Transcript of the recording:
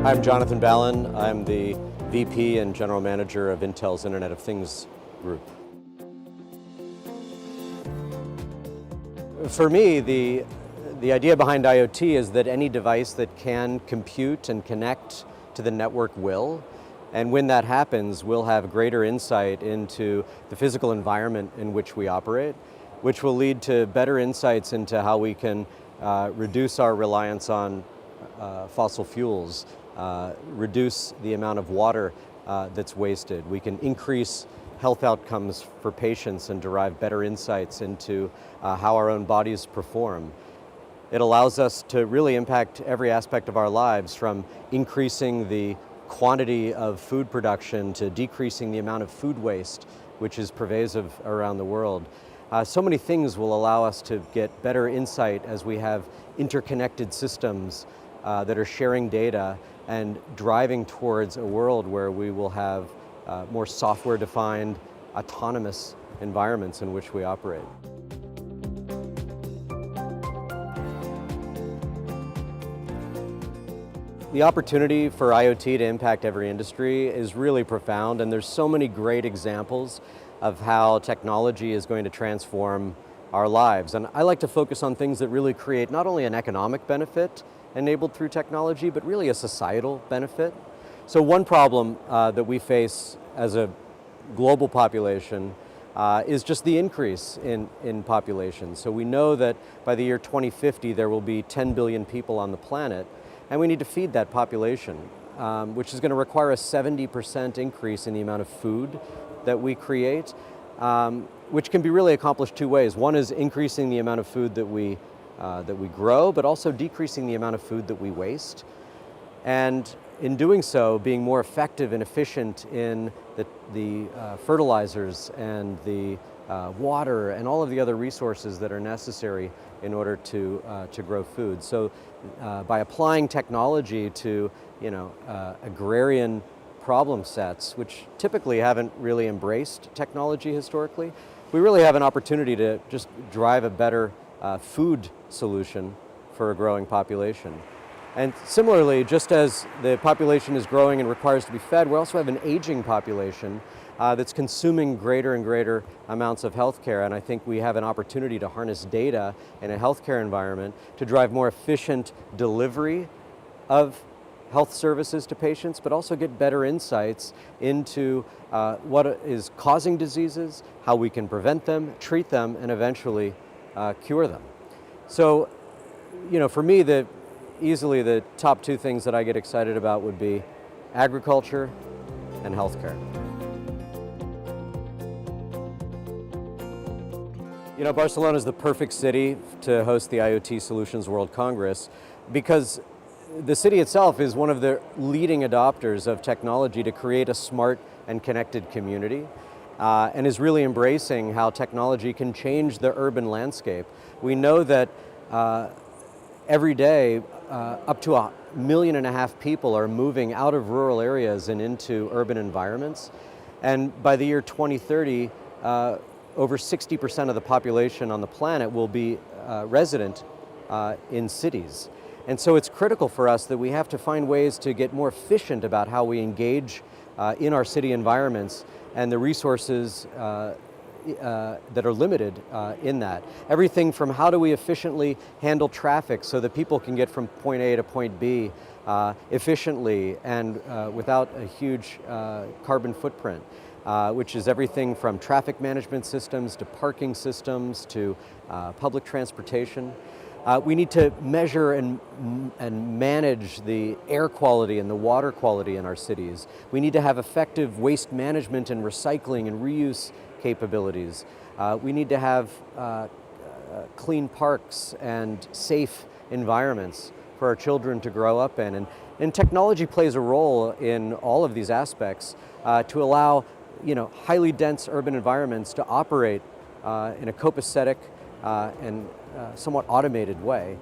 I'm Jonathan Ballon. I'm the VP and General Manager of Intel's Internet of Things group. For me, the idea behind IoT is that any device that can compute and connect to the network will. And when that happens, we'll have greater insight into the physical environment in which we operate, which will lead to better insights into how we can reduce our reliance on fossil fuels, reduce the amount of water that's wasted. We can increase health outcomes for patients and derive better insights into how our own bodies perform. It allows us to really impact every aspect of our lives, from increasing the quantity of food production to decreasing the amount of food waste, which is pervasive around the world. So many things will allow us to get better insight as we have interconnected systems that are sharing data and driving towards a world where we will have more software-defined, autonomous environments in which we operate. The opportunity for IoT to impact every industry is really profound, and there's so many great examples of how technology is going to transform our lives. And I like to focus on things that really create not only an economic benefit enabled through technology, but really a societal benefit. So one problem that we face as a global population is just the increase in population. So we know that by the year 2050, there will be 10 billion people on the planet, and we need to feed that population, which is going to require a 70% increase in the amount of food that we create, which can be really accomplished two ways. One is increasing the amount of food that we grow, but also decreasing the amount of food that we waste. And in doing so, being more effective and efficient in the fertilizers and the water and all of the other resources that are necessary in order to grow food. So by applying technology to agrarian problem sets, which typically haven't really embraced technology historically, we really have an opportunity to just drive a better food solution for a growing population. And similarly, just as the population is growing and requires to be fed, we also have an aging population that's consuming greater and greater amounts of healthcare. And I think we have an opportunity to harness data in a healthcare environment to drive more efficient delivery of health services to patients, but also get better insights into what is causing diseases, how we can prevent them, treat them, and eventually cure them. So, for me, easily the top two things that I get excited about would be agriculture and healthcare. Barcelona is the perfect city to host the IoT Solutions World Congress because the city itself is one of the leading adopters of technology to create a smart and connected community, and is really embracing how technology can change the urban landscape. We know that every day up to 1.5 million people are moving out of rural areas and into urban environments. And by the year 2030, over 60% of the population on the planet will be resident in cities. And so it's critical for us that we have to find ways to get more efficient about how we engage in our city environments and the resources that are limited in that. Everything from how do we efficiently handle traffic so that people can get from point A to point B efficiently and without a huge carbon footprint, which is everything from traffic management systems to parking systems to public transportation. We need to measure and manage the air quality and the water quality in our cities. We need to have effective waste management and recycling and reuse capabilities. We need to have clean parks and safe environments for our children to grow up in. And technology plays a role in all of these aspects to allow highly dense urban environments to operate in a copacetic and somewhat automated way.